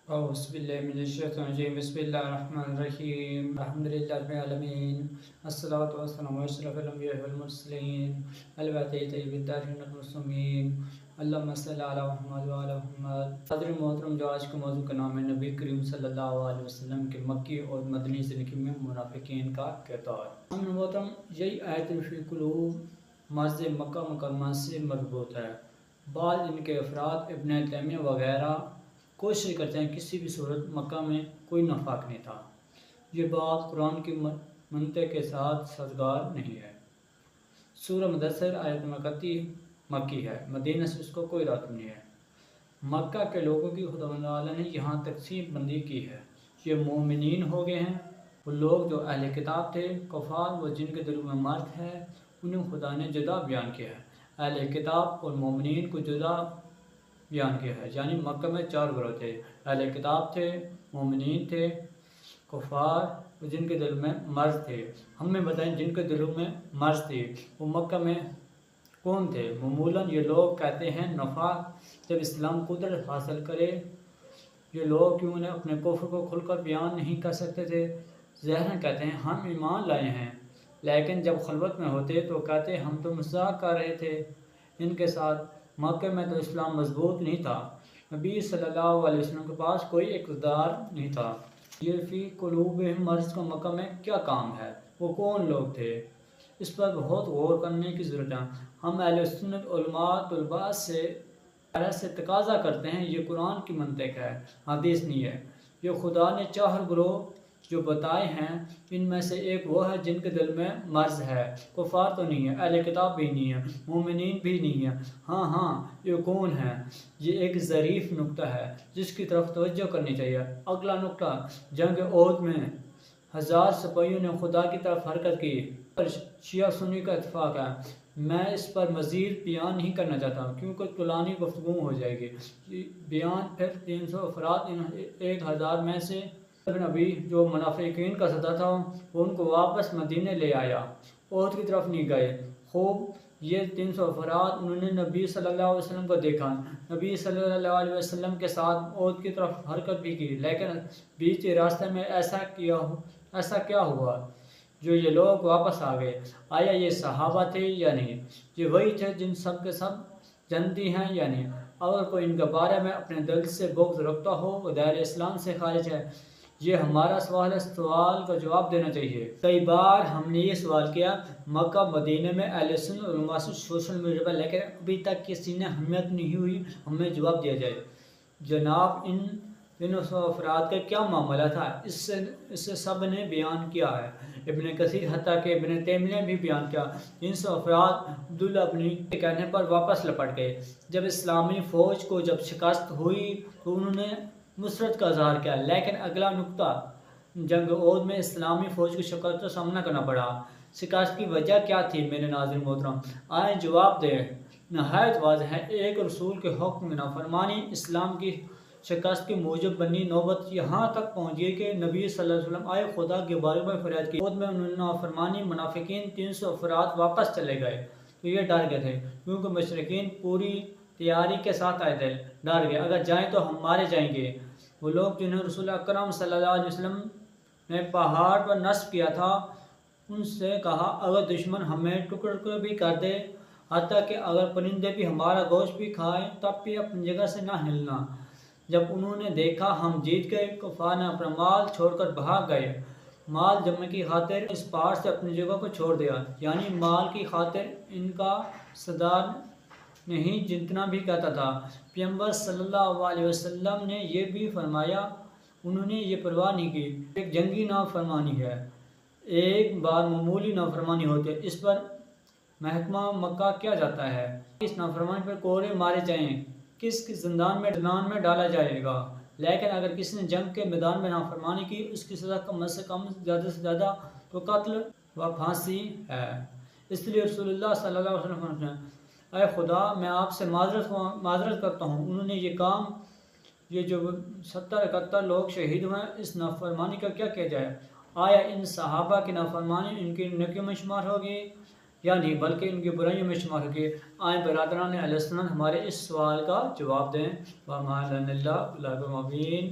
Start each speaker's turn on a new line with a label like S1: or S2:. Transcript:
S1: أعوذ بالله من الشيطان الرجيم بسم الله الرحمن الرحيم الحمد لله رب العالمين الصلاة والسلام على أشرف الأنبياء والمرسلين الباقي طيب الطاهرين المعصومين اللهم صل على محمد وعلى محمد۔ حضرت محترم، جو آج کا موضوع کا نام ہے نبی کریم صلی اللہ علیہ وسلم کے مکی اور مدنی زندگی میں منافقین کا کردار۔ حضرت محترم، یہی آیت فی قلوب مرض مکہ مکرمہ سے مربوط ہے۔ بعض ان کے افراد ابن تیمیہ وغیرہ کوشش کرتے ہیں کسی بھی صورت مکہ میں کوئی نفاق نہیں تھا۔ یہ بات قرآن کی منطق کے ساتھ سازگار نہیں ہے۔ سورہ مدثر آیت نمبر 31 مکی ہے، مدینہ سے اس کو کوئی رابط نہیں ہے۔ مکہ کے لوگوں کی خدا تعالیٰ نے یہاں تقسیم بندی کی ہے۔ یہ مومنین ہو گئے ہیں، وہ لوگ جو اہل کتاب تھے، کفار و جن کے دلوں میں مرض ہے، انہیں خدا نے جدا بیان کیا ہے۔ اہل کتاب اور مومنین کو جدا بیان کیا ہے، یعنی مکہ میں 4 گروہ تھے، اہل کتاب تھے، مومنین تھے، کفار اور جن کے دل میں مرض تھے۔ ہمیں بتائیں جن کے دلوں میں مرض تھی وہ مکہ میں کون تھے؟ معمولاً یہ لوگ کہتے ہیں نفاق جب اسلام قدرت حاصل کرے، یہ لوگ کیوں نے اپنے کفر کو کھل کر بیان نہیں کر سکتے تھے؟ ظاہراً کہتے ہیں ہم ایمان لائے ہیں، لیکن جب خلوت میں ہوتے تو کہتے ہم تو مذاق کر رہے تھے ان کے ساتھ، مکہ میں تو اسلام مضبوط نہیں تھا، نبی صلی اللہ علیہ وسلم کے پاس کوئی اقتدار نہیں تھا۔ یہ فی قلوبہم مرض کا مکہ میں کیا کام ہے؟ وہ کون لوگ تھے؟ اس پر بہت غور کرنے کی ضرورت ہے۔ ہم اہل سنت علماء طلباء سے تقاضا کرتے ہیں، یہ قرآن کی منطق ہے، حدیث نہیں ہے۔ یہ خدا نے 4 گروہ جو بتائے ہیں ان میں سے ایک وہ ہے جن کے دل میں مرض ہے۔ کفار تو نہیں ہے، اہل کتاب بھی نہیں ہے، مومنین بھی نہیں ہے۔ ہاں یہ کون ہے؟ یہ ایک ظریف نقطہ ہے جس کی طرف توجہ کرنی چاہیے۔ اگلا نقطہ، جنگ احد میں 1000 سپاہیوں نے خدا کی طرف حرکت کی، پر شیعہ سنی کا اتفاق ہے۔ میں اس پر مزید بیان نہیں کرنا چاہتا کیونکہ طولانی گفتگو ہو جائے گی۔ بیان پھر 300 افراد 1000 میں سے نبی جو منافقین کا صدر تھا وہ ان کو واپس مدینے لے آیا، احد کی طرف نہیں گئے۔ خوب یہ 300 افراد انہوں نے نبی صلی اللہ علیہ وسلم کو دیکھا، نبی صلی اللہ علیہ وسلم کے ساتھ احد کی طرف حرکت بھی کی، لیکن بیچ راستے میں ایسا کیا ہوا جو یہ لوگ واپس آ گئے؟ آیا یہ صحابہ تھے یا نہیں؟ یہ وہی تھے جن سب کے سب جنتی ہیں یا نہیں؟ اگر کوئی ان کے بارے میں اپنے دل سے بغض رکھتا ہو وہ دائرہ اسلام سے خارج ہے۔ یہ ہمارا سوال ہے، سوال کا جواب دینا چاہیے۔ کئی بار ہم نے یہ سوال کیا مکہ مدینہ میں اہل سنت علماء سے سوشل میڈیا پر، لیکن ابھی تک کسی نے اہمیت نہیں ہوئی ہمیں جواب دیا جائے۔ جناب ان 300 افراد کا کیا معاملہ تھا؟ اس سے سب نے بیان کیا ہے، ابن کثیر حتیٰ کہ ابن تیمیہ نے بھی بیان کیا۔ 300 افراد عبداللہ ابن کے کہنے پر واپس لپٹ گئے۔ جب اسلامی فوج کو جب شکست ہوئی تو انہوں نے نصرت کا اظہار کیا، لیکن اگلا نقطہ، جنگ احد میں اسلامی فوج کو شکست کا سامنا کرنا پڑا۔ شکست کی وجہ کیا تھی میرے ناظرین محترم؟ آئیں جواب دیں۔ نہایت واضح ہے، ایک رسول کے حکم میں نافرمانی اسلام کی شکست کے موجب بنی۔ نوبت یہاں تک پہنچ گئی کہ نبی صلی اللہ علیہ وسلم آئے، خدا کے بارے میں فریاد کی، احد میں انہوں نے نافرمانی، منافقین 300 افراد واپس چلے گئے تو یہ ڈر گئے تھے کیونکہ مشرکین پوری تیاری کے ساتھ آئے تھے، ڈر گئے اگر جائیں تو ہم مارے جائیں گے۔ وہ لوگ جنہیں رسول اکرم صلی اللہ علیہ وسلم نے پہاڑ پر نصب کیا تھا ان سے کہا اگر دشمن ہمیں ٹکڑ ٹکڑ بھی کر دے، حتیٰ کہ اگر پرندے بھی ہمارا گوشت بھی کھائیں تب بھی اپنی جگہ سے نہ ہلنا۔ جب انہوں نے دیکھا ہم جیت گئے، کفار نے اپنا مال چھوڑ کر بھاگ گئے، مال جمع کی خاطر اس پہاڑ سے اپنی جگہ کو چھوڑ دیا، یعنی مال کی خاطر ان کا سردار نہیں جتنا بھی کہتا تھا۔ پیغمبر صلی اللہ علیہ وسلم نے یہ بھی فرمایا، انہوں نے یہ پرواہ نہیں کی۔ ایک جنگی نافرمانی ہے، ایک بار معمولی نافرمانی ہوتی ہے، اس پر محکمہ مکہ کیا جاتا ہے، اس نافرمانی پر کوڑے مارے جائیں، کس زندان میں ڈالا جائے گا۔ لیکن اگر کسی نے جنگ کے میدان میں نافرمانی کی اس کی سزا کم سے کم زیادہ سے زیادہ تو قتل و پھانسی ہے۔ اس لیے رسول اللہ صلی اللہ علیہ وسلم فرماتے ہیں اے خدا میں آپ سے معذرت کرتا ہوں، انہوں نے یہ کام، یہ جو 70-71 لوگ شہید ہوئے اس نافرمانی کا کیا کیا جائے؟ آیا ان صحابہ کی نافرمانی ان کی نیکیوں میں شمار ہوگی یا نہیں بلکہ ان کی برائیوں میں شمار ہوگی؟ آئیں برادران اہل سنت ہمارے اس سوال کا جواب دیں۔ وَمَا لَنَا اللَّهُ بِالْعَالَمِينَ۔